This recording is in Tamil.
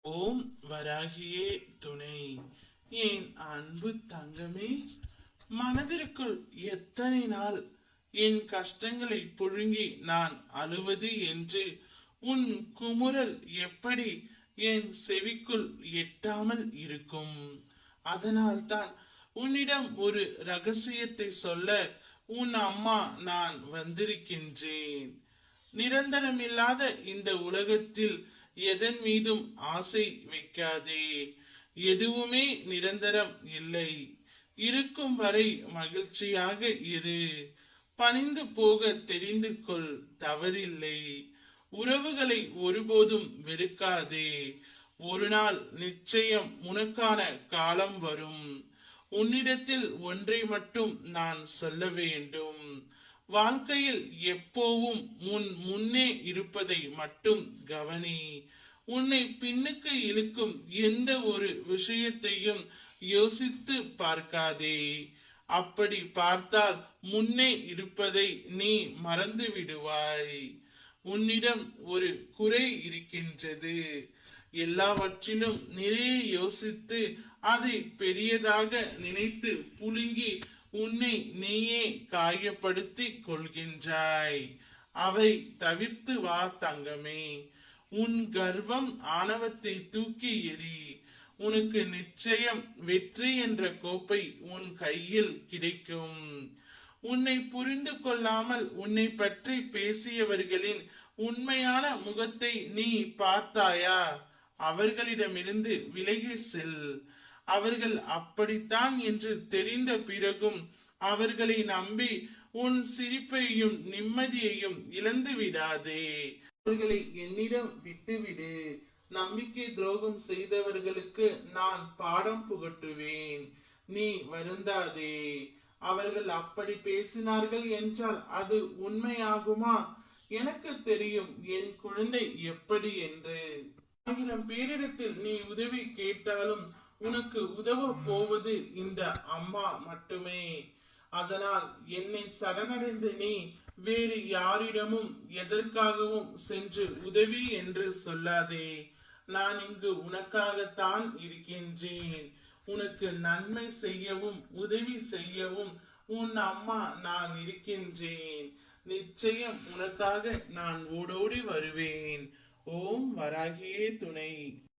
ஓம் வராகியே துணை. என் அன்பு தங்கமே, மனதிற்குள் எத்தனை நாள் என் கஷ்டங்களை புழுங்கி நான் அழுவது என்று உன் குமுறல் எப்படி என் செவிக்குள் எட்டாமல் இருக்கும்? அதனால்தான் உன்னிடம் ஒரு ரகசியத்தை சொல்ல உன் அம்மா நான் வந்திருக்கின்றேன். நிரந்தரமில்லாத இந்த உலகத்தில் எதன் மீதும் ஆசை வைக்காதே. எதுவுமே நிரந்தரம் இல்லை. இருக்கும் வரை மகிழ்ச்சியாக இரு. பணிந்து போக தெரிந்து கொள், தவறில்லை. உறவுகளை ஒருபோதும் வெறுக்காதே. ஒரு நாள் நிச்சயம் உனக்கான காலம் வரும். உன்னிடத்தில் ஒன்றை மட்டும் நான் சொல்ல வேண்டும். வாழ்க்கையில் எப்போவும் முன்னே இருப்பதை மட்டும் கவனி. உன்னை பின்னுக்கு இழுக்கும் எந்த ஒரு விஷயத்தையும் யோசித்து பார்க்காதே. அப்படி பார்த்தால் முன்னே இருப்பதை நீ மறந்து விடுவாய். உன்னிடம் ஒரு குறை இருக்கின்றது. எல்லாவற்றிலும் நிறைய யோசித்து அதை பெரியதாக நினைத்து புழுங்கி உன்னை நீயே காயப்படுத்தி கொள்கின்றாய். அவை தவிர்த்து வா தங்கமே. உன் கர்வம் ஆணவத்தை தூக்கி எறி. உனக்கு நிச்சயம் வெற்றி என்ற கோப்பை உன் கையில் கிடைக்கும். உன்னை புரிந்து கொள்ளாமல் உன்னை பற்றி பேசியவர்களின் உண்மையான முகத்தை நீ பார்த்தாயா? அவர்களிடமிருந்து விலகி செல். அவர்கள் அப்படித்தான் என்று தெரிந்த பிறகும் அவர்களை நம்பி உன் சிரிப்பையும் நிம்மதியையும் இழந்து விடாதே. அவர்களை என்னிடம் விட்டுவிடு. நம்பிக்கை துரோகம் செய்தவர்களுக்கு நான் பாடம் புகட்டுவேன். நீ வருந்தாதே. அவர்கள் அப்படி பேசினார்கள் என்றால் அது உண்மையாகுமா? எனக்கு தெரியும் என் குழந்தை எப்படி என்று. 1000 பேரிடத்தில் நீ உதவி கேட்டாலும் உனக்கு உதவ போவது இந்த அம்மா மட்டுமே. அதனால் என்னை சரணடைந்த நீ வேறு யாரிடமும் எதற்காகவும் சென்று உதவி என்று சொல்லாதே. நான் இங்கு உனக்காகத்தான் இருக்கின்றேன். உனக்கு நன்மை செய்யவும் உதவி செய்யவும் உன் அம்மா நான் இருக்கின்றேன். நிச்சயம் உனக்காக நான் ஓடோடி வருவேன். ஓம் வராகியே துணை.